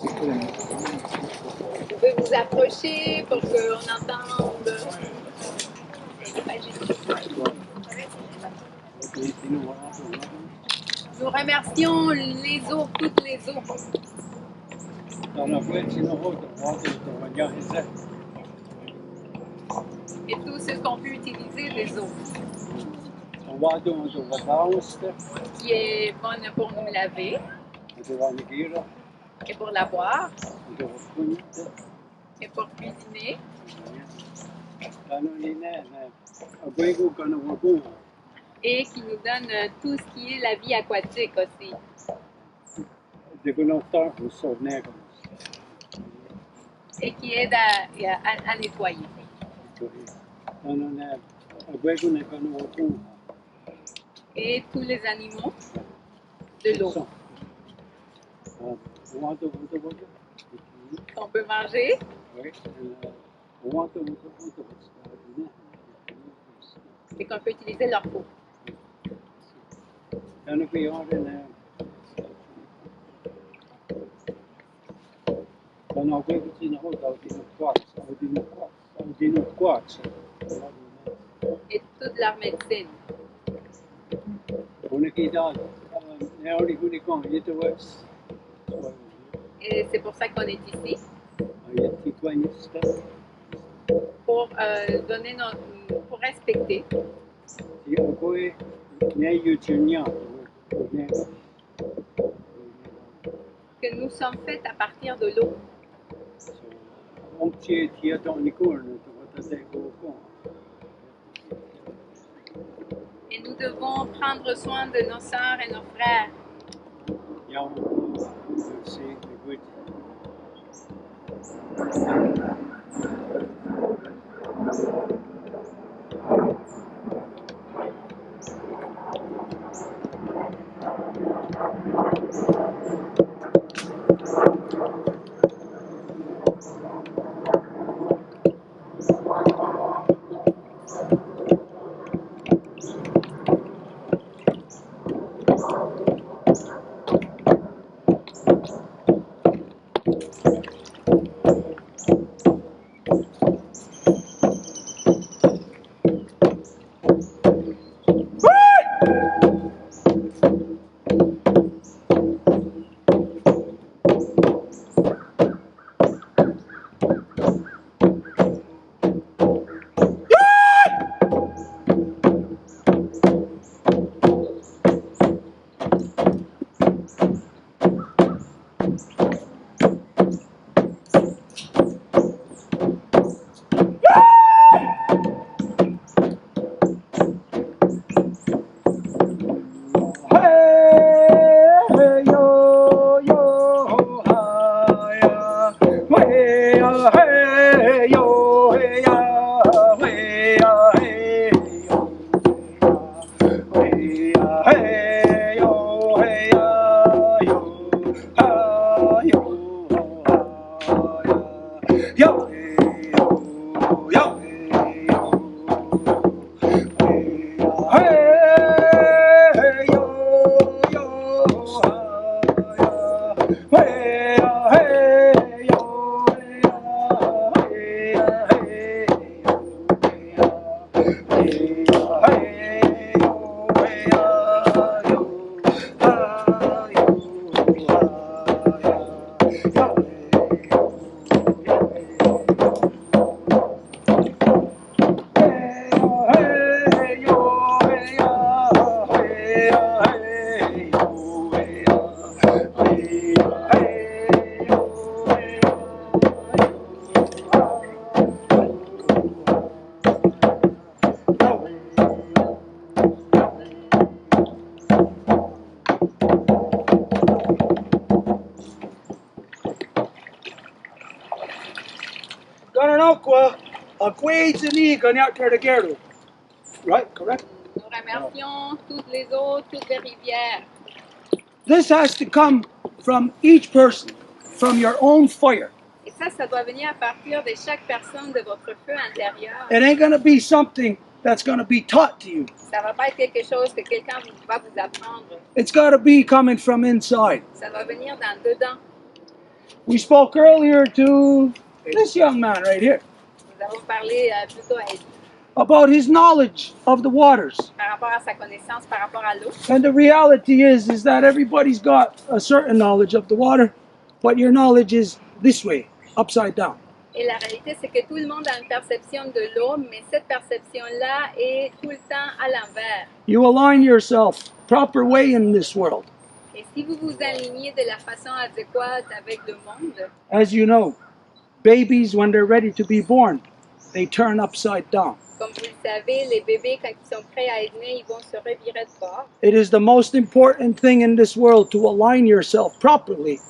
Vous pouvez vous approcher pour qu'on entende. Nous remercions les eaux, toutes les eaux. Et tous ceux qu'on peut utiliser les eaux. Qui est bonne pour nous laver. Et pour la boire. Et pour cuisiner. Et qui nous donne tout ce qui est la vie aquatique aussi. Et qui aide à nettoyer. Et tous les animaux de l'eau. Qu'on peut manger. Et qu'on peut utiliser leur peau. Et toute leur médecine. Et c'est pour ça qu'on est ici. Pour donner pour respecter. Que nous sommes faits à partir de l'eau. Et nous devons prendre soin de nos sœurs et nos frères. Right, correct? Nous remercions toutes les eaux, toutes les rivières. This has to come from each person, from your own fire. Et ça doit venir à partir de chaque personne de votre feu intérieur. It ain't going to be something that's going to be taught to you. Ça va pas être quelque chose que quelqu'un va vous apprendre. It's got to be coming from inside. Ça va venir d'en dedans. We spoke earlier to this young man right here Nous avons parlé plutôt à Edith about his knowledge of the waters. par rapport à sa connaissance par rapport à l'eau. And the reality is that everybody's got a certain knowledge of the water, but your knowledge is this way, upside down. Et la réalité, c'est que tout le monde a une perception de l'eau, mais cette perception-là est tout le temps à l'envers. You align yourself proper way in this world. Et si vous vous alignez de la façon adéquate avec le monde, As you know, babies, when they're ready to be born, they turn upside down. comme vous le savez, les bébés, quand ils sont prêts à être nés, ils vont se revirer de bord. It is the most important thing in this world to align yourself properly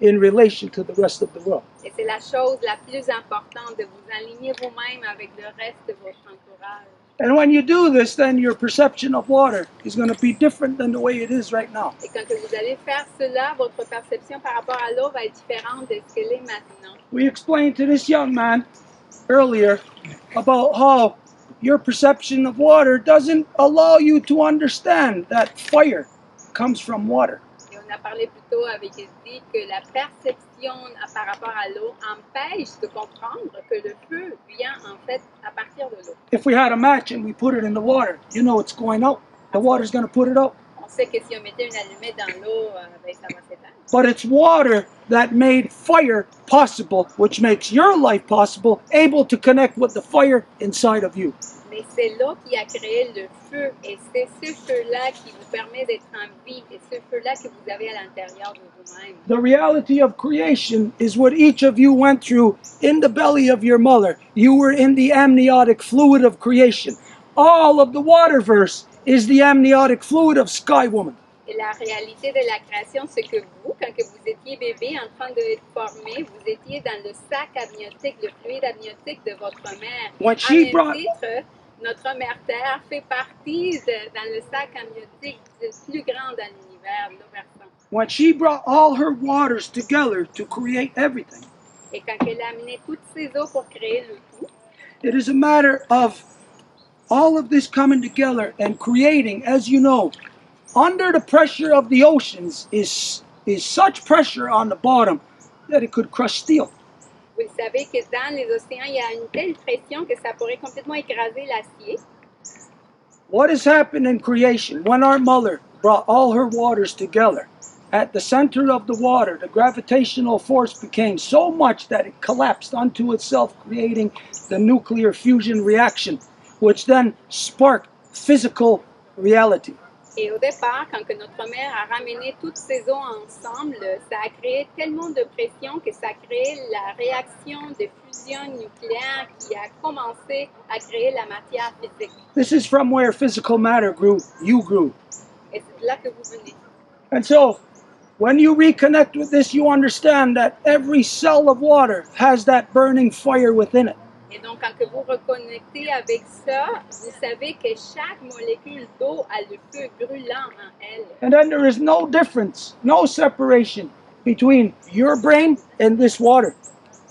in relation to the rest of the world. Et c'est la chose la plus importante de vous aligner vous-même avec le reste de votre entourage. And when you do this, then your perception of water is going to be different than the way it is right now. Et quand que vous allez faire cela, votre perception par rapport à l'eau va être différente de ce qu'elle est maintenant. We explained to this young man earlier about how your perception of water doesn't allow you to understand that fire comes from water. Et on a parlé plus tôt avec Edith que la perception par rapport à l'eau empêche de comprendre que le feu vient en fait à partir de l'eau. If we had a match and we put it in the water, you know it's going out. The water's going to put it out. On sait que si on mettait une allumette dans l'eau, ben, ça va s'éteindre. But it's water that made fire possible, which makes your life possible, able to connect with the fire inside of you. Mais c'est l'eau qui a créé le feu et c'est ce feu-là qui vous permet d'être en vie et ce feu-là que vous avez à l'intérieur de vous-même. The reality of creation is what each of you went through in the belly of your mother. You were in the amniotic fluid of creation. All of the waterverse is the amniotic fluid of Sky Woman. Et la réalité de la création, c'est que vous, quand que vous étiez bébé en train de être formé, vous étiez dans le sac amniotique, le fluide amniotique de votre mère. When En she même brought- titre, notre mère Terre fait partie dans le sac amniotique le plus grand dans l'univers, l'Ouverture. When she brought all her waters together to create everything, Et quand elle a amené toutes ces eaux pour créer le tout, it is a matter of all of this coming together and creating, as you know, under the pressure of the oceans is such pressure on the bottom that it could crush steel. vous le savez que dans les océans, il y a une telle pression que ça pourrait complètement écraser l'acier. What has happened in creation when our mother brought all her waters together? At the center of the water, the gravitational force became so much that it collapsed unto itself, creating the nuclear fusion reaction, which then sparked physical reality. Et au départ, quand que notre mère a ramené toutes ces eaux ensemble, ça a créé tellement de pression que ça a créé la réaction de fusion nucléaire qui a commencé à créer la matière physique. This is from where physical matter grew, you grew. Et c'est de là que vous venez. And so, when you reconnect with this, you understand that every cell of water has that burning fire within it. Et donc, quand que vous reconnectez avec ça, vous savez que chaque molécule d'eau a le feu brûlant en elle. And then there is no difference, no separation between your brain and this water.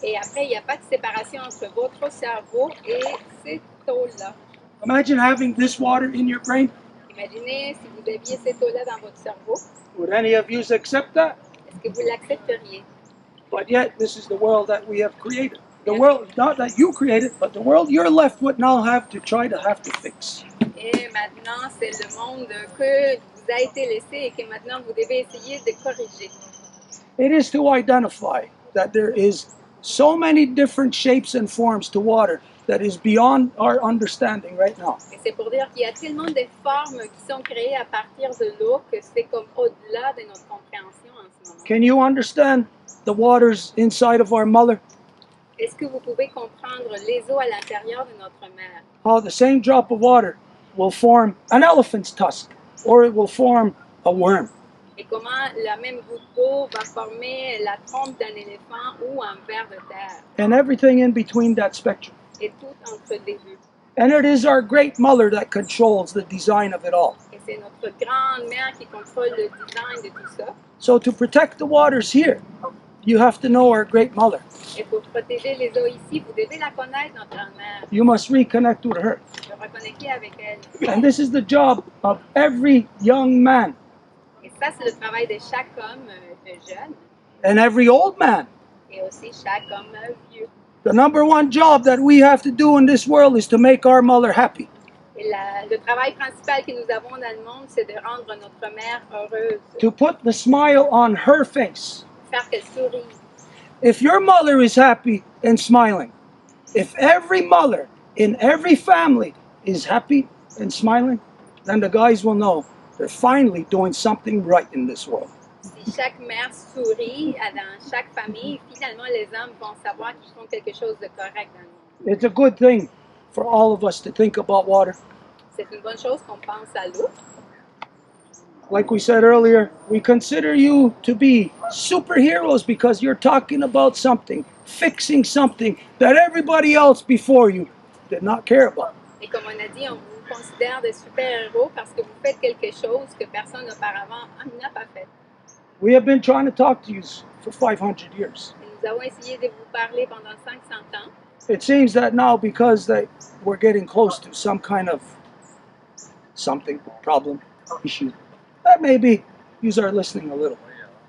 Et après, il n'y a pas de séparation entre votre cerveau et cette eau-là. Imagine having this water in your brain. Imaginez si vous aviez cette eau-là dans votre cerveau, Would any of you accept that? est-ce que vous l'accepteriez? But yet, this is the world that we have created. The world, not that you created, but the world you're left with now have to fix. Et maintenant, c'est le monde que vous a été laissé et que maintenant vous devez essayer de corriger. It is to identify that there is so many different shapes and forms to water that is beyond our understanding right now. Et c'est pour dire qu'il y a tellement de formes qui sont créées à partir de l'eau que c'est comme au-delà de notre compréhension en ce moment. Can you understand the waters inside of our mother? Est-ce que vous pouvez comprendre les eaux à l'intérieur de notre mère? How the same drop of water will form an elephant's tusk, or it will form a worm. Et comment la même goutte d'eau va former la trompe d'un éléphant ou un ver de terre? And everything in between that spectrum. Et tout entre les deux. And it is our great mother that controls the design of it all. Et c'est notre grand-mère qui contrôle le design de tout ça. So to protect the waters here, you have to know our great mother. Et pour protéger les eaux ici, vous devez la connaître, notre grand-mère. You must reconnect with her. De reconnecter avec elle. And this is the job of every young man. Et ça, c'est le travail de chaque homme de jeune. and every old man. et aussi chaque homme vieux. The number one job that we have to do in this world is to make our mother happy. Et le travail principal que nous avons dans le monde, c'est de rendre notre mère heureuse, To put the smile on her face. faire qu'elle sourie. If your mother is happy and smiling, if every mother in every family is happy and smiling, then the guys will know they're finally doing something right in this world. Si chaque mère sourit dans chaque famille, finalement les hommes vont savoir qu'ils font quelque chose de correct dans le monde. It's a good thing for all of us to think about water. C'est une bonne chose qu'on pense à l'eau. Like we said earlier, we consider you to be superheroes because you're talking about something, fixing something that everybody else before you did not care about. Et comme on a dit, on vous considère des super-héros parce que vous faites quelque chose que personne auparavant n'a pas fait. We have been trying to talk to you for 500 years. Et nous avons essayé de vous parler pendant 500 ans. It seems that now because we're getting close to some kind of something, problem, issue, that maybe you are listening a little.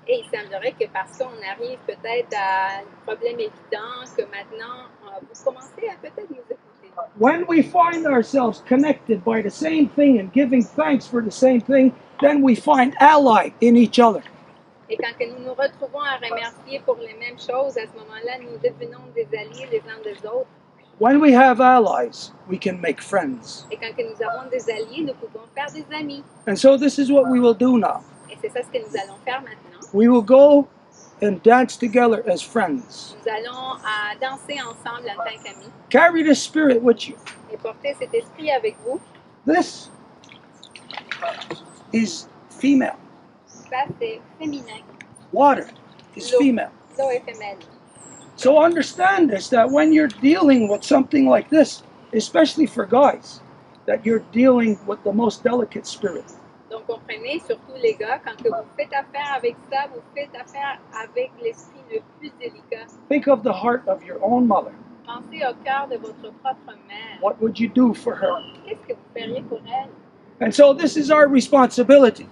Et il semblerait que parce qu'on arrive peut-être à un problème évident, que maintenant vous commencez à peut-être nous écouter. When we find ourselves connected by the same thing and giving thanks for the same thing, then we find ally in each other. Et quand que nous nous retrouvons à remercier pour les mêmes choses, à ce moment-là, nous devenons des alliés les uns des autres. When we have allies, we can make friends. Et quand que nous avons des alliés, nous pouvons faire des amis. And so this is what we will do now. Et c'est ça ce que nous allons faire maintenant. We will go and dance together as friends. Nous allons danser ensemble en tant qu'amis Carry the spirit with you. et porter cet esprit avec vous. This is female. Ça, c'est féminin. Water is L'eau. female. L'eau est féminine. So understand this, that when you're dealing with something like this, especially for guys, that you're dealing with the most delicate spirit. Donc, comprenez, surtout les gars, quand que vous faites affaire avec ça, vous faites affaire avec l'esprit le plus délicat. Think of the heart of your own mother. Pensez au cœur de votre propre mère. What would you do for her? Qu'est-ce que vous feriez pour elle? And so this is our responsibility,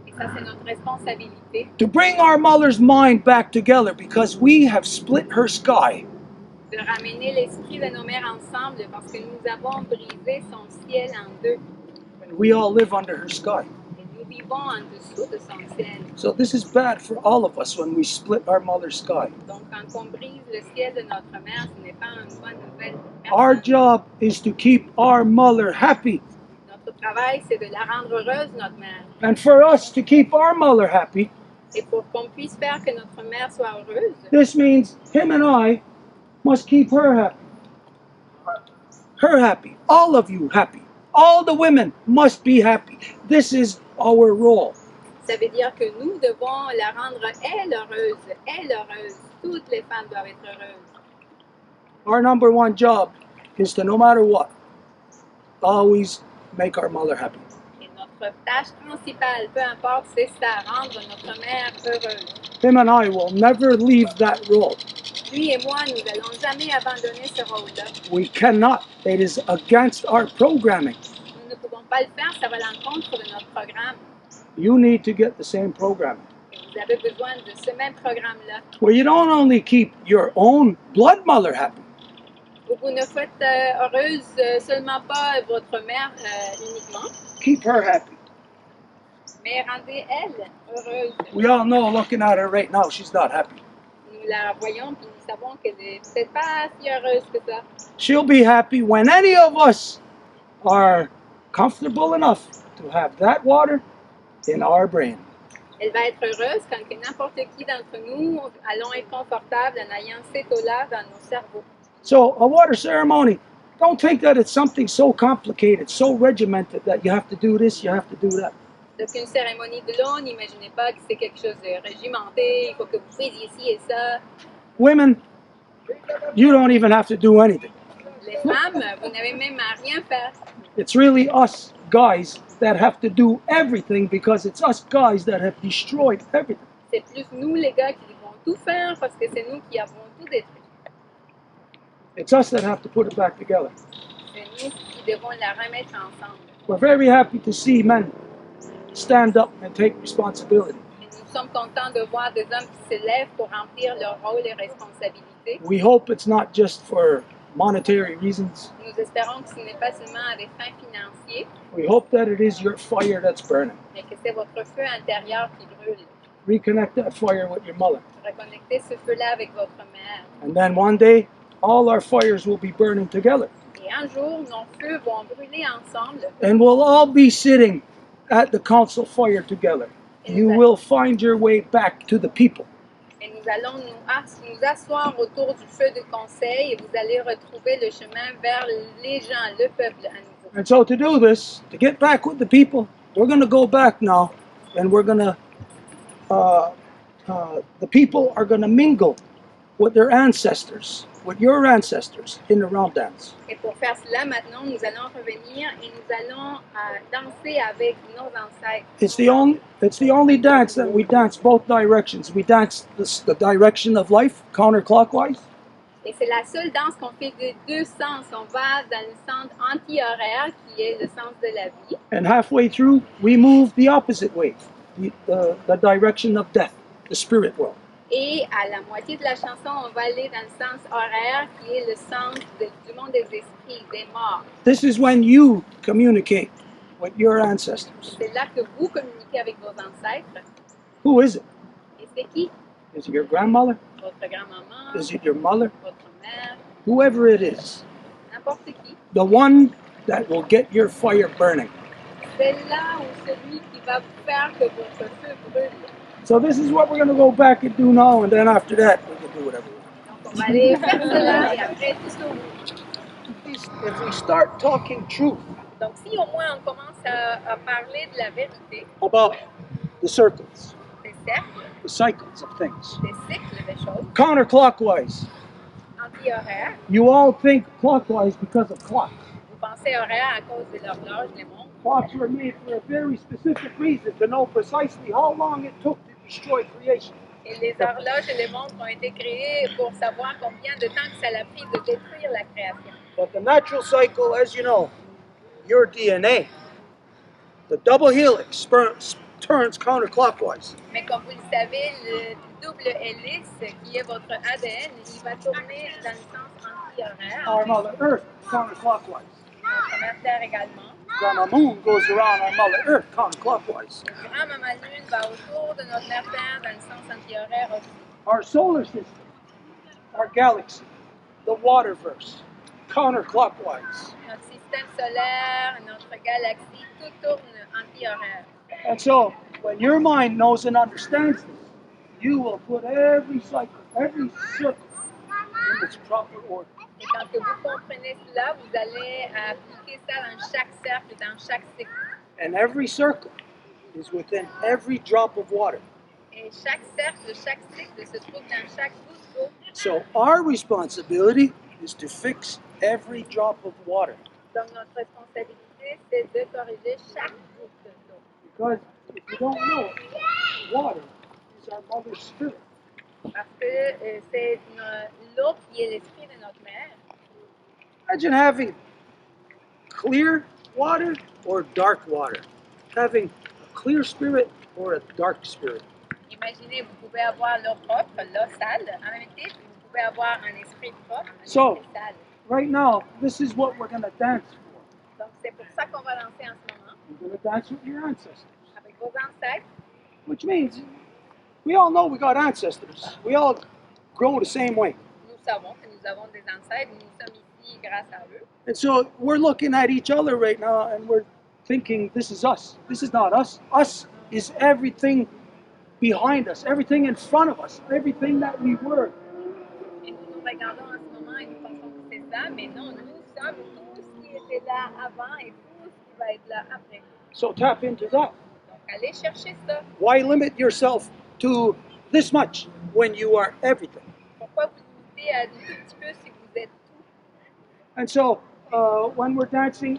Et ça, c'est notre responsabilité to bring our mother's mind back together because we have split her sky. de ramener l'esprit de nos mères ensemble parce que nous avons brisé son ciel en deux. And we all live under her sky. Et nous vivons en dessous de son ciel. So this is bad for all of us when we split our mother's sky. Donc, quand on brise le ciel de notre mère, ce n'est pas une bonne nouvelle. Our job is to keep our mother happy. Notre travail, c'est de la rendre heureuse, notre mère. And for us to keep our mother happy, Et pour qu'on puisse faire que notre mère soit heureuse, this means him and I must keep her happy. Her happy. All of you happy. All the women must be happy. This is our role. ça veut dire que nous devons la rendre elle heureuse. Toutes les femmes doivent être heureuses. Our number one job is to, no matter what, always make our mother happy. Et notre tâche principale, peu importe, c'est ça, rendre notre mère heureuse. Him and I will never leave that role. Lui et moi, nous n'allons jamais abandonner ce rôle-là. We cannot. It is against our programming. Nous ne pouvons pas le faire, ça va à l'encontre de notre programme. You need to get the same programming, Et vous avez besoin de ce même programme-là. where you don't only keep your own blood mother happy, Où vous ne faites heureuse seulement pas votre mère uniquement, keep her happy. mais rendez-elle heureuse. We all know, looking at her right now, she's not happy. Nous la voyons puis nous savons qu'elle n'est peut-être pas si heureuse que ça. She'll be happy when any of us are comfortable enough to have that water in our brain. Elle va être heureuse quand que n'importe qui d'entre nous allons être confortables en ayant cette eau-là dans nos cerveaux. So a water ceremony, don't think that it's something so complicated, so regimented that you have to do this, you have to do that. Donc une cérémonie de l'eau, n'imaginez pas que c'est quelque chose de régimenté, il faut que vous faisiez ci et ça. Women, you don't even have to do anything. Les femmes, vous n'avez même à rien faire. It's really us guys that have to do everything because it's us guys that have destroyed everything. C'est plus nous les gars qui devons tout faire parce que c'est nous qui avons tout détruit. It's us that have to put it back together. C'est nous qui devons la remettre ensemble. We're very happy to see men stand up and take responsibility. Et nous Nous sommes contents de voir des hommes qui se lèvent pour remplir leur rôle et responsabilités. We hope it's not just for monetary reasons. Nous espérons que ce n'est pas seulement à des fins financiers, We hope that it is your fire that's burning. mais que c'est votre feu intérieur qui brûle. Reconnect that fire with your mother. Reconnectez ce feu-là avec votre mère. And then one day, all our fires will be burning together. Et un jour, nos feux vont brûler ensemble. And we'll all be sitting at the council fire together. You will find your way back to the people. Et nous allons nous asseoir autour du feu de conseil et vous allez retrouver le chemin vers les gens, le peuple à nouveau. And so to do this, to get back with the people, we're going to go back now, and we're going to, the people are going to mingle with their ancestors, with your ancestors in the round dance. Et pour faire cela, maintenant, nous allons revenir et nous allons danser avec nos ancêtres. It's the only dance that we dance both directions. We dance the direction of life, counterclockwise. Et c'est la seule danse qu'on fait de deux sens. On va dans le sens anti-horaire, qui est le sens de la vie. And halfway through, we move the opposite way, the direction of death, the spirit world. Et à la moitié de la chanson, on va aller dans le sens horaire, qui est le sens du monde des esprits, des morts. This is when you communicate with your ancestors. C'est là que vous communiquez avec vos ancêtres. Who is it? Et c'est qui? Is it your grandmother? Votre grand-maman, Is it your mother? votre mère, Whoever it is, n'importe qui. the one that will get your fire burning. C'est là ou celui qui va faire que votre feu brûle. So this is what we're going to go back and do now, and then after that, we can do whatever we want. Donc on va aller faire cela et après tout ça. If we start talking truth Donc si au moins on commence à parler de la vérité, about the circles, des cercles, the cycles of things, des cycles des choses, counterclockwise, anti-horaires, you all think clockwise because of clocks. vous pensez horaire à cause de l'horloge, des montres. Clocks were made for a very specific reason, to know precisely how long it took to destroy creation. Et les horloges et les montres ont été créées pour savoir combien de temps que ça a pris de détruire la création. But the natural cycle, as you know, your DNA, the double helix turns counterclockwise. Mais comme vous le savez, le double hélice, qui est votre ADN, il va tourner dans le sens anti-horaire. Our Mother Earth, counterclockwise. Notre mère Terre également. Grandma Moon goes around our Mother Earth, counterclockwise. Le grand maman Lune va autour de notre mère Terre dans le sens anti-horaire aussi. Our solar system, our galaxy, the waterverse, counterclockwise. Notre système solaire, notre galaxie, tout tourne anti-horaire. And so, when your mind knows and understands this, you will put every cycle, every circle in its proper order. Et quand que vous comprenez cela, vous allez appliquer ça dans chaque cercle, dans chaque cycle. And every circle is within every drop of water. Et chaque cercle, chaque cycle se trouve dans chaque goutte d'eau. So our responsibility is to fix every drop of water. Donc notre responsabilité, c'est de corriger chaque goutte d'eau. Because if you don't know it, water is our mother's spirit. Parce que c'est l'eau qui est l'esprit de notre mère. Imagine having clear water or dark water. Having a clear spirit or a dark spirit. Imaginez, vous pouvez avoir l'eau propre, l'eau sale, en même temps, vous pouvez avoir un esprit propre, un So, esprit sale. right now, this is what we're going to dance for. Donc c'est pour ça qu'on va danser en ce moment, We're going to dance with your ancestors. avec vos ancêtres. Which means, we all know we got ancestors. We all grow the same way. Nous savons que nous avons des ancêtres, nous sommes ici grâce à eux. And so we're looking at each other right now and we're thinking, this is us. This is not us. Us is everything behind us, everything in front of us, everything that we were. Et nous nous regardons en ce moment et nous pensons que c'est ça, mais non, nous sommes tout ce qui était là avant et tout ce qui va être là après. So tap into that. Donc allez chercher ça. Why limit yourself to this much when you are everything? Pourquoi vous limitez à un tout petit peu si vous êtes tout? And so when we're dancing,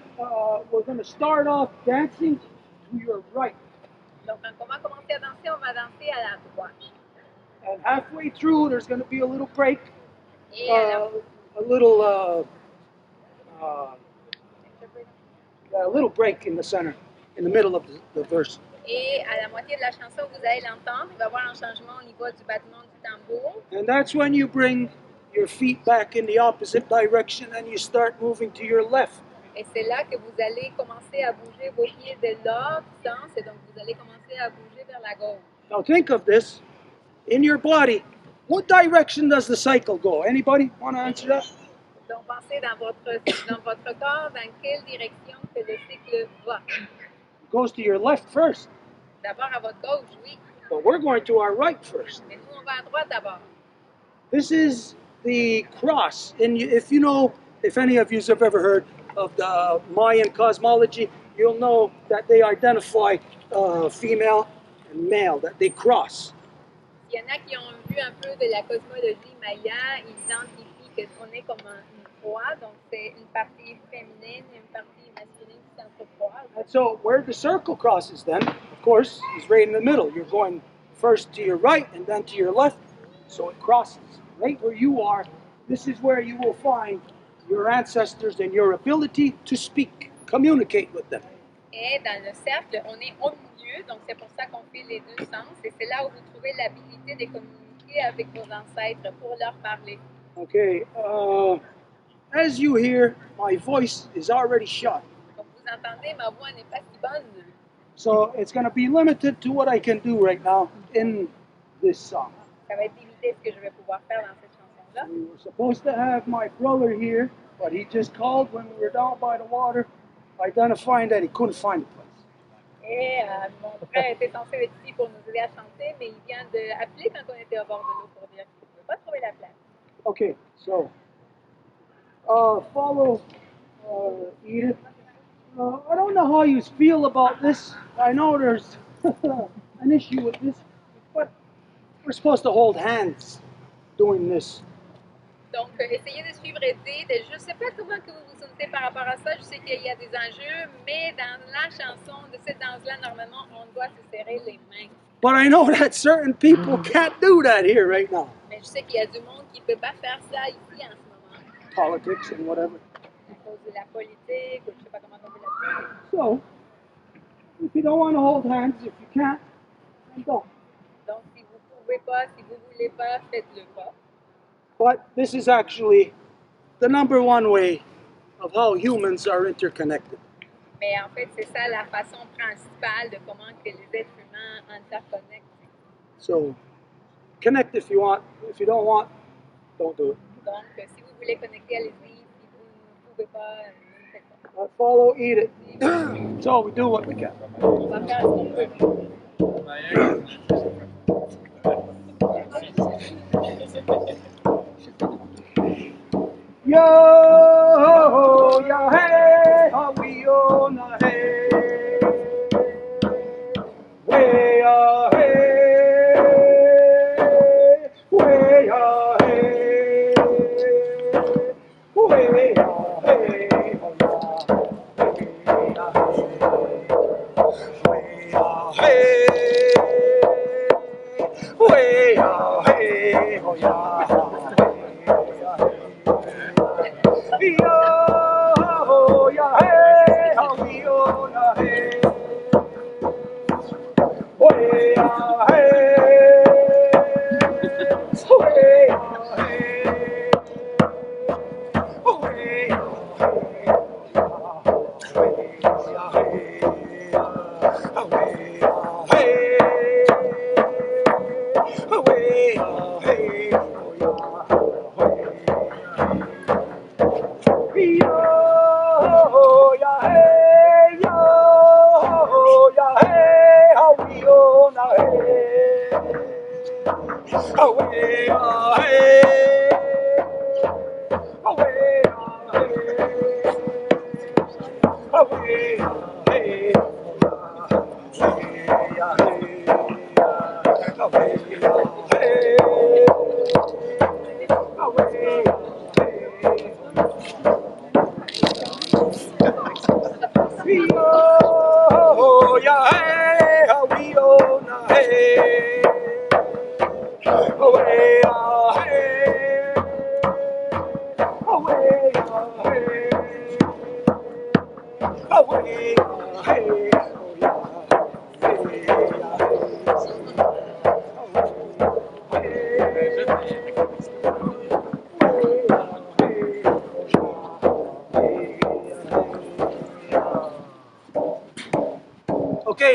we're going to start off dancing to your right. Donc quand on va commencer à danser, on va danser à la droite. And halfway through, there's going to be a little break, Et à a little break in the center, in the middle of the verse. Et à la moitié de la chanson, vous allez l'entendre, il va y avoir un changement au niveau du battement du tambour. And that's when you bring your feet back in the opposite direction and you start moving to your left. Et c'est là que vous allez commencer à bouger vos pieds de l'autre sens, et donc vous allez commencer à bouger vers la gauche. Now think of this. In your body, what direction does the cycle go? Anybody want to answer that? Donc pensez dans votre corps, dans quelle direction que le cycle va. It goes to your left first, D'abord à votre gauche, oui, but we're going to our right first. mais nous on va à droite d'abord. This is the cross. And if you know, if any of you have ever heard of the Mayan cosmology, you'll know that they identify female and male, that they cross. Il y en a qui ont vu un peu de la cosmologie maya, ils identifient qu'on est comme une croix, donc c'est une partie féminine et une partie masculine qui s'entrecroisent. And so where the circle crosses then, of course, is right in the middle. You're going first to your right and then to your left, so it crosses. Right where you are, this is where you will find your ancestors and your ability to speak, communicate with them. Et dans le cercle, on est au milieu, donc c'est pour ça qu'on fait les deux sens, et c'est là où vous trouvez l'habilité de communiquer avec vos ancêtres pour leur parler. Okay, as you hear, my voice is already shot. Comme vous entendez, ma voix n'est pas si bonne, So it's going to be limited to what I can do right now in this song. ça va être limité ce que je vais pouvoir faire dans cette chanson-là. We were supposed to have my brother here, but he just called when we were down by the water, identifying that he couldn't find the place. Et mon frère était censé être ici pour nous aider à chanter, mais il vient d'appeler quand on était au bord de l'eau pour dire qu'il ne pouvait pas trouver la place. Okay, so follow Edith. I don't know how you feel about this. I know there's an issue with this, but we're supposed to hold hands doing this. Donc, essayez de suivre Edith. Je ne sais pas comment que vous vous sentez par rapport à ça. Je sais qu'il y a des enjeux, mais dans la chanson de cette danse-là, normalement, on doit se serrer les mains. But I know that certain people can't do that here right now. Mais je sais qu'il y a du monde qui ne peut pas faire ça ici en ce moment, Politics and whatever. à cause de la politique, ou je ne sais pas comment on peut l'appeler. So, if you don't want to hold hands, if you can't, then don't. Donc, si vous ne pouvez pas, si vous ne voulez pas, faites-le pas. But this is actually the number one way of how humans are interconnected. Mais en fait, c'est ça la façon principale de comment que les êtres humains interconnectent. So, connect if you want. If you don't want, don't do it. Donc, si vous voulez connecter, allez-y. Si vous ne pouvez pas, ne le faites pas. Follow, eat it. So we do what we can. On va faire ce qu'on peut. Yo, ya hey, ha we on a hey, way a hey, way a hey, way a hey, way a hey, oh yeah. Yo, ya hey, how we on a hey, way a hey, way a hey, way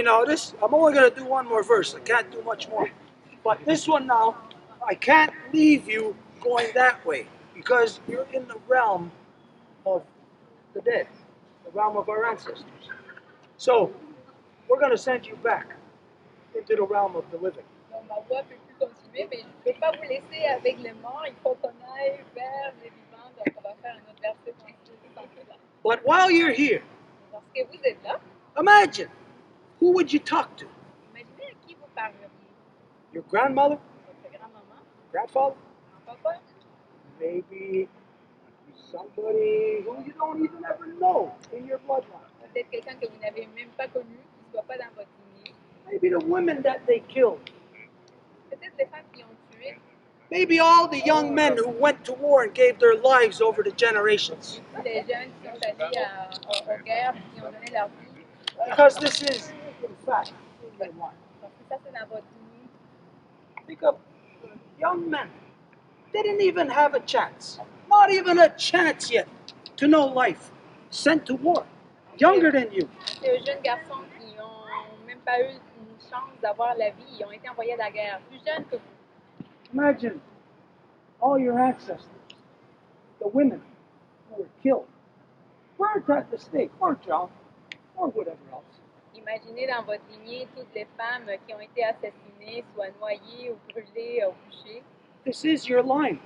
now this, I'm only going to do one more verse. I can't do much more. But this one now, I can't leave you going that way because you're in the realm of the dead, the realm of our ancestors. So, we're going to send you back into the realm of the living. Donc, ma voix ne peut plus continuer, mais je ne peux pas vous laisser avec les morts. Il faut qu'on aille vers les vivants. Donc, on va faire un autre verset dans ce sens-là. But while you're here, Lorsque vous êtes là, imagine, who would you talk to? imaginez à qui vous parleriez. Your grandmother? Votre grand-maman, Grandfather? grand-papa, Maybe somebody who you don't even ever know in your bloodline. peut-être quelqu'un que vous n'avez même pas connu, qui ne soit pas dans votre lignée. Maybe the women that they killed. Peut-être les femmes qui ont tué. Maybe all the young men who went to war and gave their lives over the generations. Les jeunes qui sont allés aux guerres, qui ont donné leur vie. Because this is, in fact, in their life. Parce que ça, c'est dans votre lignée. Think of young men. Didn't even have a chance. Not even a chance yet to know life. Sent to war. Younger than you. Ces jeunes garçons qui n'ont même pas eu une chance d'avoir la vie, ils ont été envoyés à la guerre, plus jeunes que vous. Imagine all your ancestors, the women who were killed, burnt at the stake, or drowned, or whatever else. Imaginez dans votre lignée toutes les femmes qui ont été assassinées, soit noyées ou brûlées au bûcher. This is your line.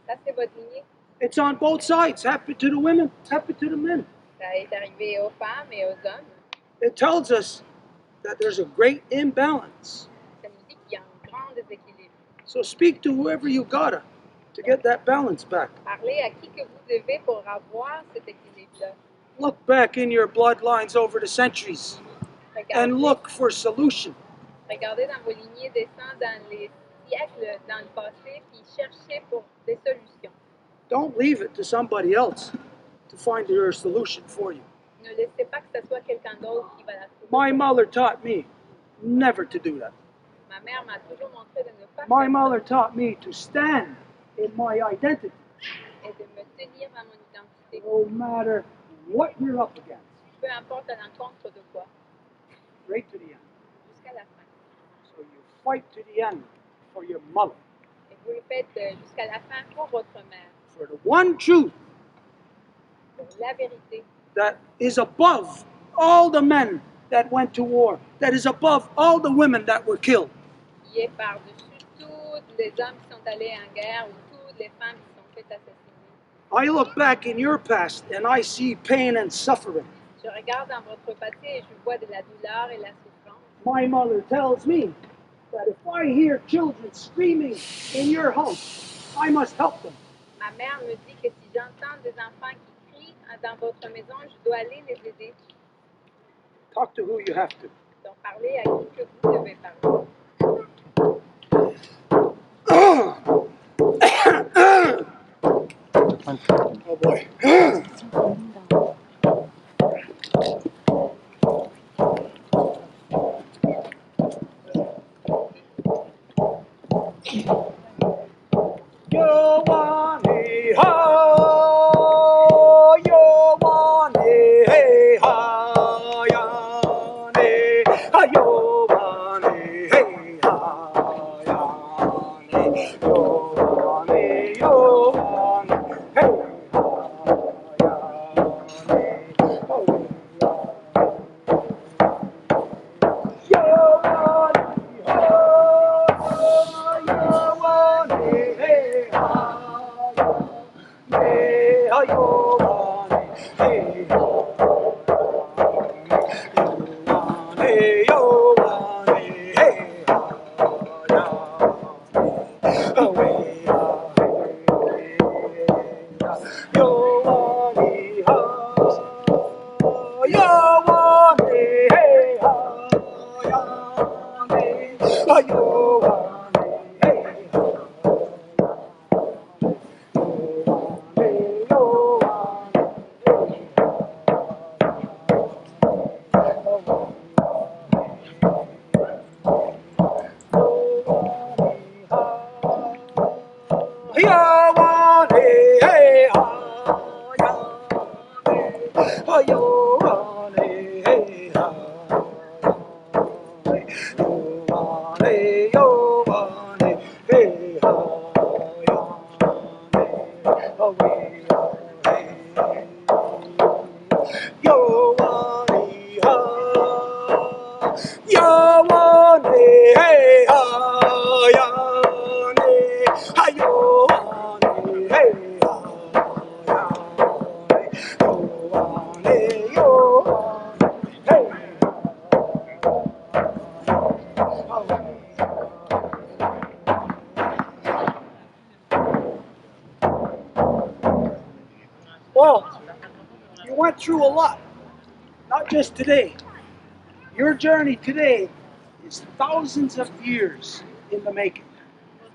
Ça, c'est votre lignée. It's on both sides. Happy to the women, happy to the men. Ça est arrivé aux femmes et aux hommes. It tells us that there's a great imbalance. Ça nous dit qu'il y a un grand déséquilibre. So speak to whoever you gotta to get that balance back. Parlez à qui que vous devez pour avoir cet équilibre-là. Look back in your bloodlines over the centuries and look for solution. Regardez dans vos lignées des sangs dans les siècles, dans le passé, puis cherchez pour des solutions. Don't leave it to somebody else to find your solution for you. Ne laissez pas que ce soit quelqu'un d'autre qui va la trouver. My mother taught me never to do that. Ma mère m'a toujours montré de ne pas My faire mother ça taught me to stand in my identity, et de me tenir à mon identité. no matter what you're up against, Peu importe à l'encontre de quoi, straight to the end. jusqu'à la fin. So you fight to the end for your mother, Et vous le faites jusqu'à la fin pour votre mère, for the one truth pour la vérité that is above all the men that went to war, that is above all the women that were killed. qui est par-dessus tous les hommes qui sont allés en guerre ou toutes les femmes qui sont faites assassiner. I look back in your past and I see pain and suffering. Je regarde dans votre passé et je vois de la douleur et la souffrance. My mother tells me that if I hear children screaming in your house, I must help them. Ma mère me dit que si j'entends des enfants qui crient dans votre maison, je dois aller les aider. Talk to who you have to. Donc parlez à qui que vous devez parler. Oh boy. Yo wani ha, yo wani hey ha ya ne, ha yo wani hey ha ya ne, yo wani hey ha ya ne, Well, you went through a lot, not just today. Your journey today is thousands of years in the making.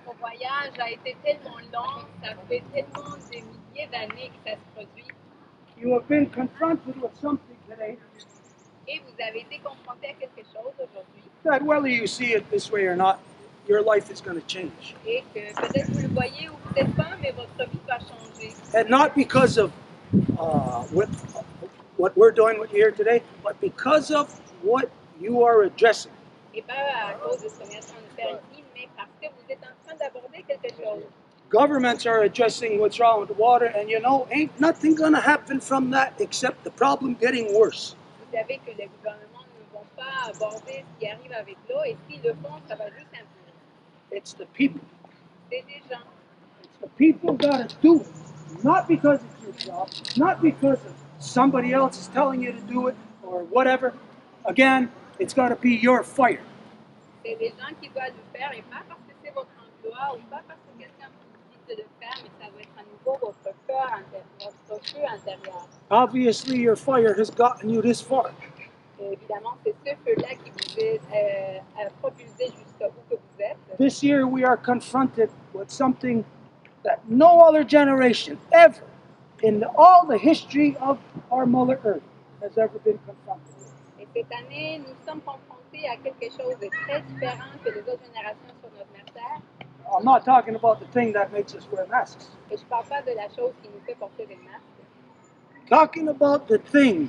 Votre voyage a été tellement long, ça fait tellement des milliers d'années que ça se produit. You have been confronted with something today Et vous avez été confronté à quelque chose aujourd'hui. that, whether you see it this way or not, your life is going to change. Et que peut-être vous le voyez ou peut-être pas, mais votre vie va changer. And not because of what we're doing with you here today, but because of what you are addressing. Et pas à cause de ce qu'on est en train de faire ici, mais parce que vous êtes en train d'aborder quelque chose. Governments are addressing what's wrong with the water, and you know, ain't nothing going to happen from that except the problem getting worse. Vous savez que les gouvernements ne vont pas aborder ce qui arrive avec l'eau, et s'ils le font, ça va juste empirer. It's the people. C'est des gens. It's the people got to do it, not because it's your job, not because of somebody else is telling you to do it or whatever. Again, it's got to be your fire. C'est des gens qui doivent le faire, et pas parce que c'est votre emploi, ou pas parce que quelqu'un vous dit de le faire, mais ça doit être à nouveau votre feu intérieur. Obviously, your fire has gotten you this far. Et évidemment, c'est ce feu-là qui vous a propulsé jusqu'à où que vous êtes. This year, we are confronted with something that no other generation ever in all the history of our Mother Earth has ever been confronted with. Et cette année, nous sommes confrontés à quelque chose de très différent que les autres générations sur notre mère Terre. I'm not talking about the thing that makes us wear masks. Et je ne parle pas de la chose qui nous fait porter des masques. Talking about the thing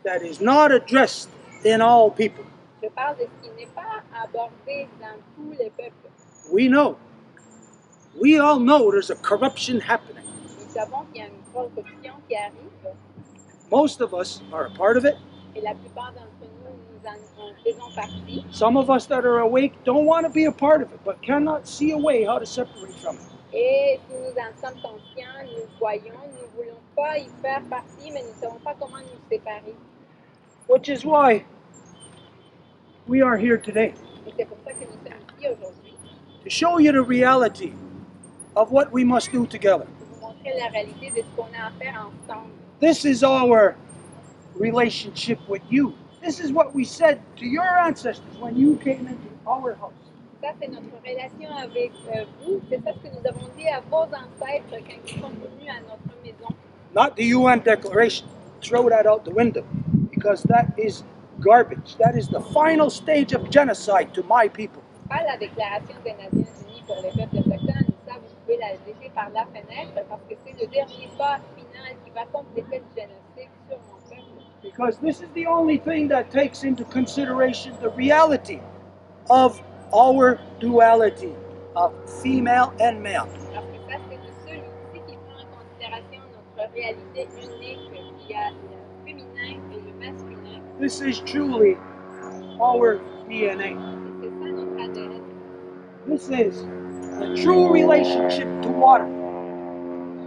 that is not addressed in all people. Je parle de ce qui n'est pas abordé dans tous les peuples. We all know there's a corruption happening. Nous savons qu'il y a une corruption qui arrive. Most of us are a part of it. Et la plupart d'entre nous, nous en faisons partie. Some of us that are awake don't want to be a part of it, but cannot see a way how to separate from it. Et si nous en sommes conscients, nous voyons, nous ne voulons pas y faire partie, mais nous ne savons pas comment nous séparer. Which is why we are here today, Et c'est pour ça que nous sommes ici aujourd'hui, to show you the reality of what we must do together. pour vous montrer la réalité de ce qu'on a à faire ensemble. This is our relationship with you. This is what we said to your ancestors when you came into our house. Ça, c'est notre relation avec vous. C'est ça ce que nous avons dit à vos ancêtres quand ils sont venus à notre maison. Not the UN declaration. Throw that out the window, because that is garbage. That is the final stage of genocide to my people. Pas la déclaration des Nations Unies pour les peuples autochtones. Ça, vous pouvez la jeter par la fenêtre parce que c'est le dernier pas final qui va compléter le génocide sur mon peuple. Because this is the only thing that takes into consideration the reality of our duality of female and male. Parce que ça, c'est le seul outil qui prend en considération notre réalité unique. Il y a le féminin et le masculin. This is truly our DNA. C'est ça notre ADN. This is the true relationship to water.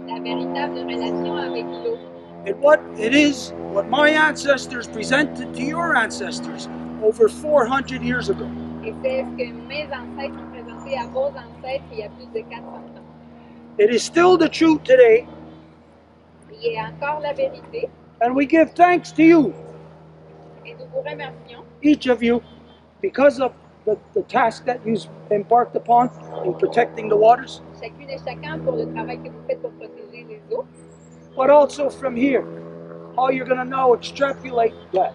La véritable relation avec l'eau. And what it is, what my ancestors presented to your ancestors over 400 years ago. Et c'est ce que mes ancêtres ont présenté à vos ancêtres il y a plus de 400 ans. It is still the truth today, Il y a encore la vérité. and we give thanks to you, Et nous vous remercions, each of you, because of the task that you embarked upon in protecting the waters, chacune et chacun, pour le travail que vous faites pour protéger les eaux. but also from here, how you're going to now extrapolate that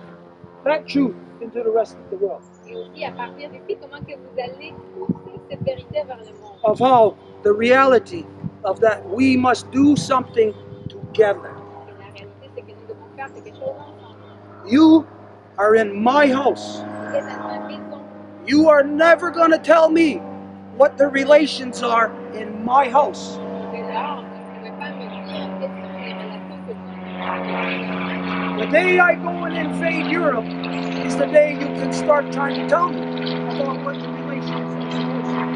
truth into the rest of the world, Et aussi, à partir d'ici, comment que vous allez pousser cette vérité vers le monde. of how the reality of that we must do something together. Et la réalité, c'est que nous devons faire quelque chose ensemble. You are in my house. Vous êtes dans ma maison. You are never going to tell me what the relations are in my house. De là, vous ne pouvez pas me dire quelles sont les relations que vous avez. The day I go and invade Europe is the day you can start trying to tell me about what the relations are.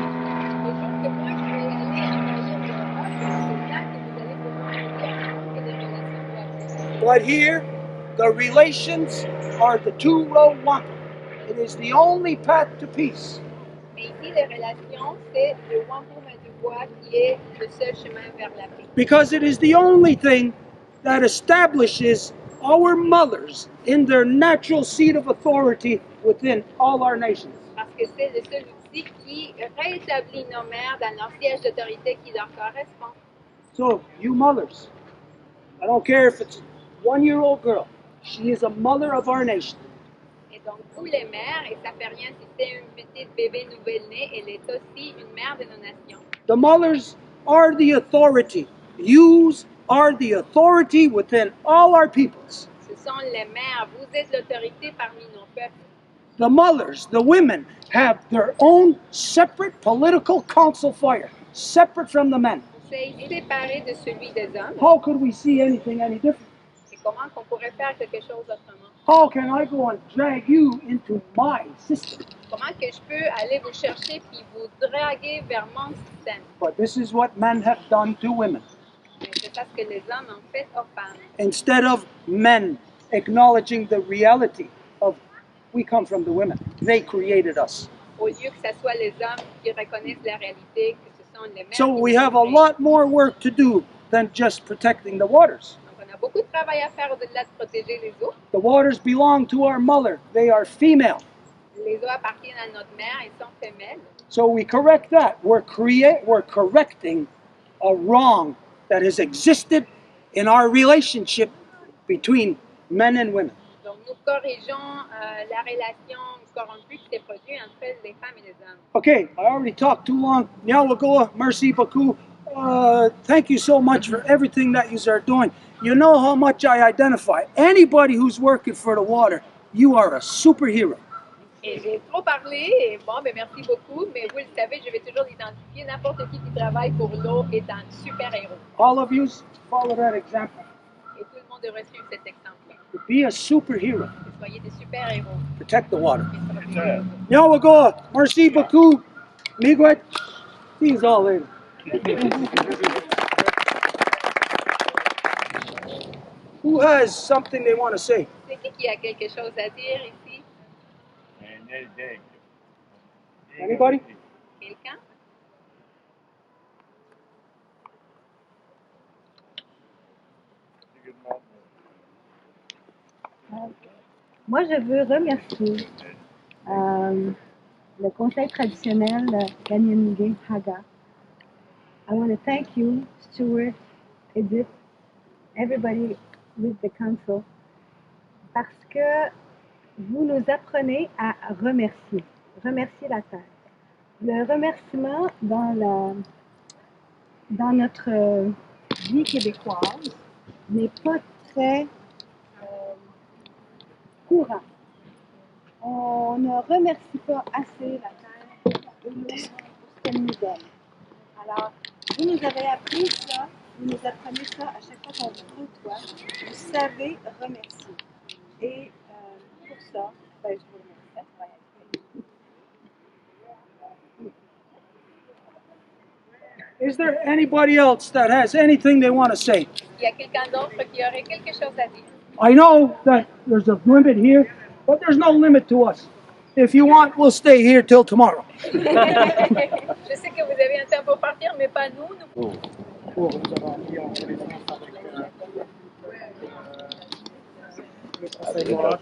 Le jour que moi, je vais aller envahir l'Europe, c'est là que vous allez pouvoir me dire que les relations doivent se faire. But here, the relations are the two-road wampum. It is the only path to peace. créer des relations, c'est le Wampouma du bois qui est le seul chemin vers la paix. Because it is the only thing that establishes our mothers in their natural seat of authority within all our nations. Parce que c'est le seul outil qui rétablit nos mères dans leur siège d'autorité qui leur correspond. So, you mothers, I don't care if it's a 1-year-old girl, she is a mother of our nation. Et donc, vous les mères, et ça fait rien si c'est une petite bébé nouvelle-née, elle est aussi une mère de nos nations. The mothers are the authority. Yous are the authority within all our peoples. Ce sont les mères, vous êtes l'autorité parmi nos peuples. The mothers, the women, have their own separate political council fire, separate from the men. C'est séparé de celui des hommes. How could we see anything any different? Et comment qu'on pourrait faire quelque chose autrement? How can I go and drag you into my system? Comment que je peux aller vous chercher puis vous draguer vers mon système? But this is what men have done to women. Mais c'est ça ce que les hommes ont fait aux femmes. Instead of men acknowledging the reality of we come from the women, they created us. Au lieu que ce soit les hommes qui reconnaissent la réalité, que ce sont les mères So qui we nous have a créent. lot more work to do than just protecting the waters. Donc on a beaucoup de travail à faire au-delà de protéger les eaux. The waters belong to our mother. They are female. Les eaux appartiennent à notre mère, elles sont femelles. So we correct that. We're correcting a wrong that has existed in our relationship between men and women. Donc nous corrigeons la relation corrompue qui s'est produite entre les femmes et les hommes. Okay, I already talked too long. Myiow, merci beaucoup. Thank you so much for everything that you are doing. You know how much I identify. Anybody who's working for the water, you are a superhero. Et j'ai trop parlé, et bon, ben merci beaucoup, mais vous le savez, je vais toujours identifier n'importe qui travaille pour l'eau est un super-héros. All of you follow that example. Et tout le monde devrait suivre cet exemple-là. Be a superhero. Que soyez des super-héros. Protect the water. Et surtout, Myiow, merci beaucoup. Miigwet. See you all later. Who has something they want to say? c'est qui a quelque chose à dire ici? Anybody? Quelqu'un? Moi, je veux remercier le Conseil traditionnel Kahnawake Haga. I want to thank you, Stuart, Edith, everybody with the council, parce que vous nous apprenez à remercier la terre. Le remerciement dans notre vie québécoise n'est pas très courant. On ne remercie pas assez la terre de nous pour ce qu'elle nous donne. Alors, vous nous avez appris ça, vous nous apprenez ça à chaque fois qu'on vous côtoie. Vous savez remercier. Et pour ça, ben, je vous remercie. Is there anybody else that has anything they want to say? Il y a quelqu'un d'autre qui aurait quelque chose à dire. I know that there's a limit here, but there's no limit to us. If you want, we'll stay here till tomorrow. Je sais que vous avez un temps pour partir, mais pas nous. Nous avons mis en connaissance avec le Conseil Mohawk,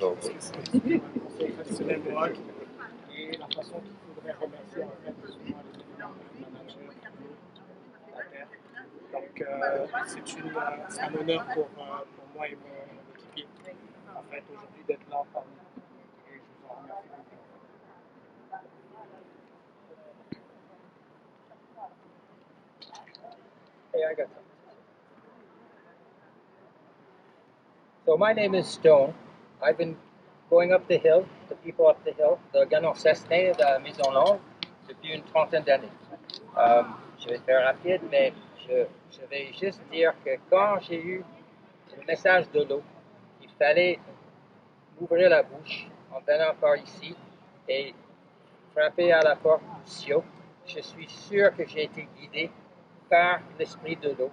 le Conseil Traditionnel Mohawk, et la façon qu'il faudrait remercier en fait souvent les managers, la terre. Donc c'est un honneur pour moi et mon équipier en fait aujourd'hui d'être là parmi vous et je vous en remercie beaucoup. Hey, I got some. So my name is Stone. I've been going up the hill, the people up the hill, the Ganon Cessné de la Maison Longue, depuis une trentaine d'années. Je vais faire rapide, mais je vais juste dire que quand j'ai eu le message de l'eau, il fallait ouvrir la bouche en venant par ici et frapper à la porte du C.I.E.U. Je suis sûr que j'ai été guidé par l'esprit de l'eau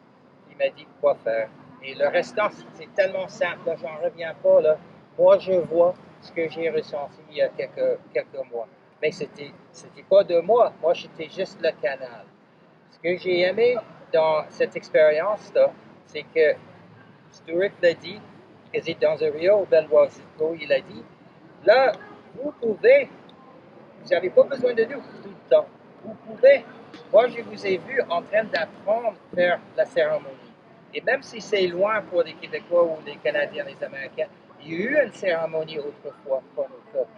qui m'a dit quoi faire. Et le restant, c'est tellement simple, là, j'en reviens pas. Là. Moi, je vois ce que j'ai ressenti il y a quelques mois. Mais c'était pas de moi. Moi, j'étais juste le canal. Ce que j'ai aimé dans cette expérience-là, c'est que Stuart l'a dit, que c'est dans un Rio au Belwazito, il a dit, là, vous n'avez pas besoin de nous tout le temps. Vous pouvez. Moi, je vous ai vu en train d'apprendre à faire la cérémonie. Et même si c'est loin pour les Québécois ou les Canadiens, les Américains, il y a eu une cérémonie autrefois pour nos peuples.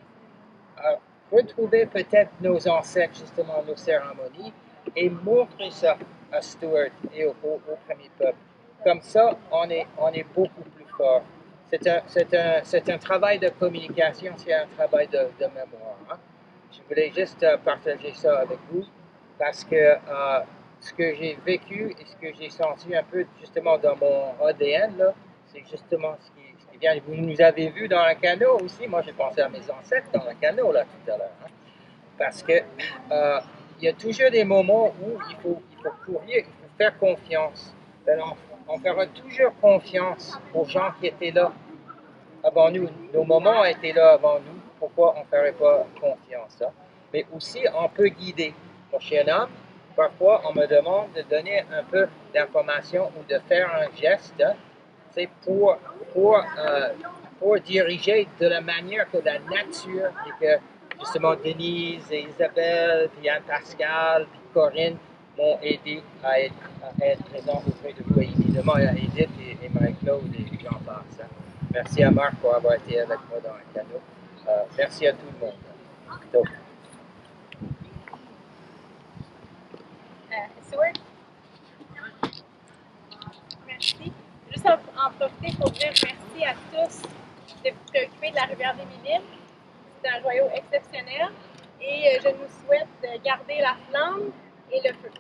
Retrouver peut-être nos ancêtres, justement, nos cérémonies, et montrer ça à Stuart et au premier peuple. Comme ça, on est beaucoup plus fort. C'est un travail de communication, c'est un travail de mémoire. Hein. Je voulais juste partager ça avec vous parce que ce que j'ai vécu et ce que j'ai senti un peu justement dans mon ADN, là, c'est justement ce qui vient. Vous nous avez vu dans un canot aussi. Moi, j'ai pensé à mes ancêtres dans un canot là tout à l'heure. Hein. Parce que il y a toujours des moments où il faut courir, il faut faire confiance. On fera toujours confiance aux gens qui étaient là avant nous. Nos moments étaient là avant nous. Pourquoi on ne ferait pas confiance? Hein? Mais aussi, on peut guider. Moi, je suis un homme. Parfois, on me demande de donner un peu d'informations ou de faire un geste pour diriger de la manière que la nature et que justement Denise et Isabelle, puis Anne-Pascal, puis Corinne m'ont aidé à être présent auprès de vous. Et évidemment, à Edith et Marie-Claude et j'en passe. Hein. Merci à Marc pour avoir été avec moi dans le canot. Merci à tout le monde. Donc, Stuart? Merci. Juste en profiter pour dire merci à tous de vous préoccuper de la rivière des Mille Îles. C'est un joyau exceptionnel et je nous souhaite de garder la flamme et le feu.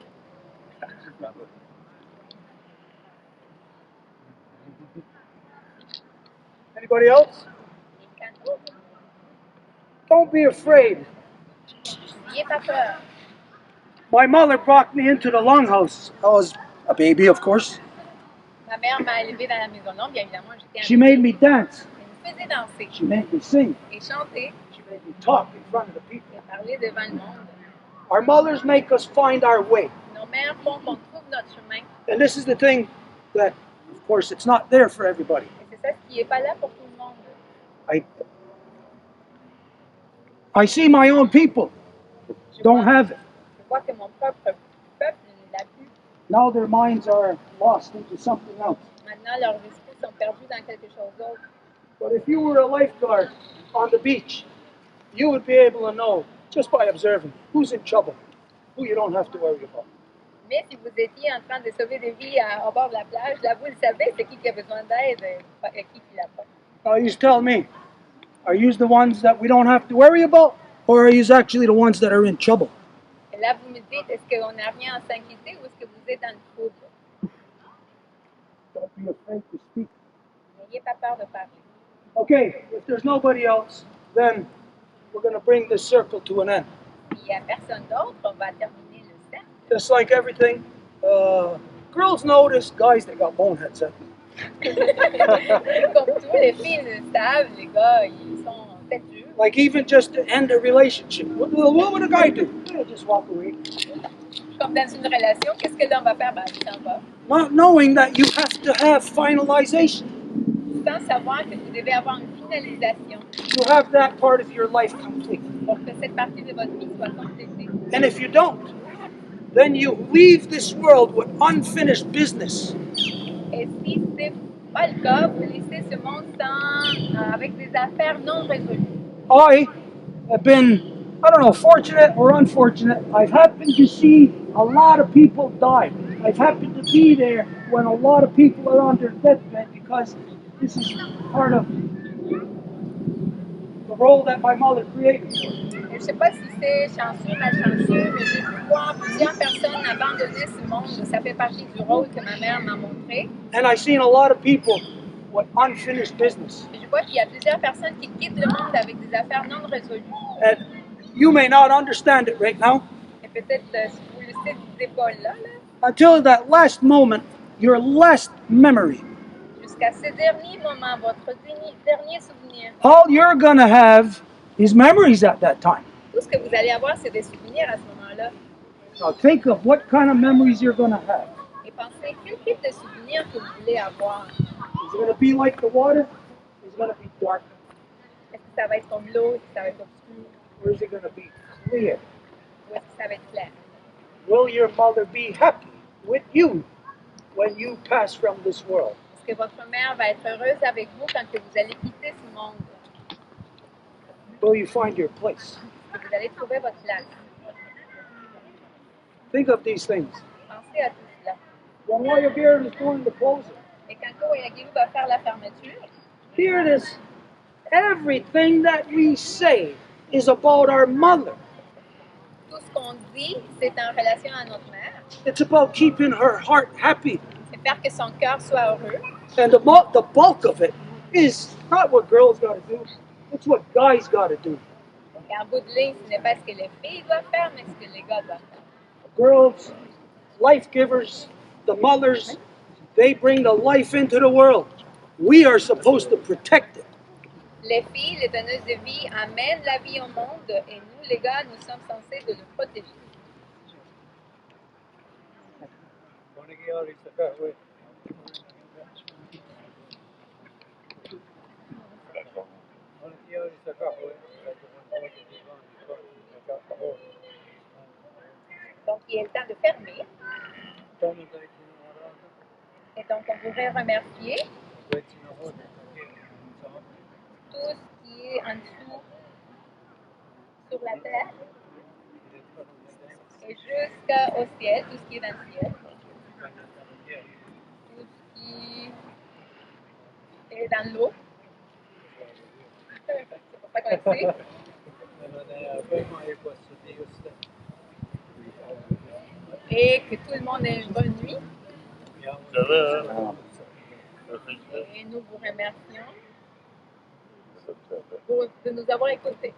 Anybody else? Don't be afraid. N'ayez pas peur. My mother brought me into the longhouse. I was a baby, of course. Ma mère m'a élevée dans la maison longue, bien évidemment, j'étais She made me dance. Elle me faisait danser She made me sing. et chanter She made me talk in front of the people. et parler devant le monde. Our mothers make us find our way. Nos mères font qu'on trouve notre chemin. And this is the thing that, of course, it's not there for everybody. Et c'est ça ce qui n'est pas là pour tout le monde. I see my own people don't have it. Je vois que mon propre peuple ne l'a plus. Now their minds are lost into something else. Maintenant, leurs esprits sont perdus dans quelque chose d'autre. But if you were a lifeguard on the beach, you would be able to know just by observing who's in trouble, who you don't have to worry about. Mais si vous étiez en train de sauver des vies au bord de la plage, là, vous le savez, c'est qui a besoin d'aide et qui l'a pas. Now you tell me, are you the ones that we don't have to worry about, or are you actually the ones that are in trouble? Et là, vous me dites, est-ce qu'on n'a rien à s'inquiéter ou est-ce que vous êtes dans le trouble? Don't be afraid to speak. N'ayez pas peur de parler. Okay, if there's nobody else, then we're going to bring this circle to an end. S'il n'y a personne d'autre, on va terminer le cercle. Just like everything, girls notice, guys, they got boneheads. Comme tous, les filles le savent, les gars, ils sont têtus. Like even just to end a relationship. What would a guy do? He'll just walk away. Comme dans une relation, qu'est-ce que l'homme va faire? Ben, il s'en va. Not knowing that you have to have finalization. Sans savoir que vous devez avoir une finalisation To have that part of your life complete. pour que cette partie de votre vie soit complétée. And if you don't, then you leave this world with unfinished business. Et si ce n'est pas le cas, vous laissez ce monde avec des affaires non résolues. I have been, I don't know, fortunate or unfortunate. I've happened to see a lot of people die. I've happened to be there when a lot of people are on their deathbed because this is part of the role that my mother created. Je ne sais pas si c'est chanceux, malchanceux, mais j'ai pu voir plusieurs personnes abandonner ce monde. Ça fait partie du rôle que ma mère m'a montré. And I've seen a lot of people with unfinished business. Et je vois qu'il y a plusieurs personnes qui quittent le monde avec des affaires non résolues. And you may not understand it right now. Et peut-être, si vous le savez pas là, Until that last moment, your last memory. jusqu'à ce dernier moment, votre dernier souvenir. All you're gonna have is memories at that time. tout ce que vous allez avoir, c'est des souvenirs à ce moment-là. Now think of what kind of memories you're going to have. Et pensez, quel type de souvenirs que vous voulez avoir? Is it going to be like the water? Is it going to be dark? Est-ce que ça va être comme l'eau? Est-ce que ça va être obscur? Or is it going to be clear? Ou est-ce que ça va être clair? Will your mother be happy with you when you pass from this world? Est-ce que votre mère va être heureuse avec vous quand que vous allez quitter ce monde? Will you find your place? Est-ce que vous allez trouver votre place? Think of these things. Pensez à tout cela. When Wahiakeron is doing the closing, Et quand Wahiakeron va faire la fermeture, here it is. Everything that we say is about our mother. tout ce qu'on dit, c'est en relation à notre mère. It's about keeping her heart happy. C'est faire que son cœur soit heureux. And the bulk of it is not what girls got to do. It's what guys got to do. Et en bout de ligne, ce n'est pas ce que les filles doivent faire, mais ce que les gars doivent faire. Girls, life givers, the mothers, they bring the life into the world. We are supposed to protect it. Les filles, les donneuses de vie, amènent la vie au monde et nous, les gars, nous sommes censés de le protéger. Donc, il est le temps de fermer. Et donc, on voudrait remercier tout ce qui est en dessous sur la terre et jusqu'au ciel, tout ce qui est dans le ciel. Tout ce qui est dans l'eau. C'est pour ça qu'on le sait. Et que tout le monde ait une bonne nuit. Et nous vous remercions de nous avoir écoutés.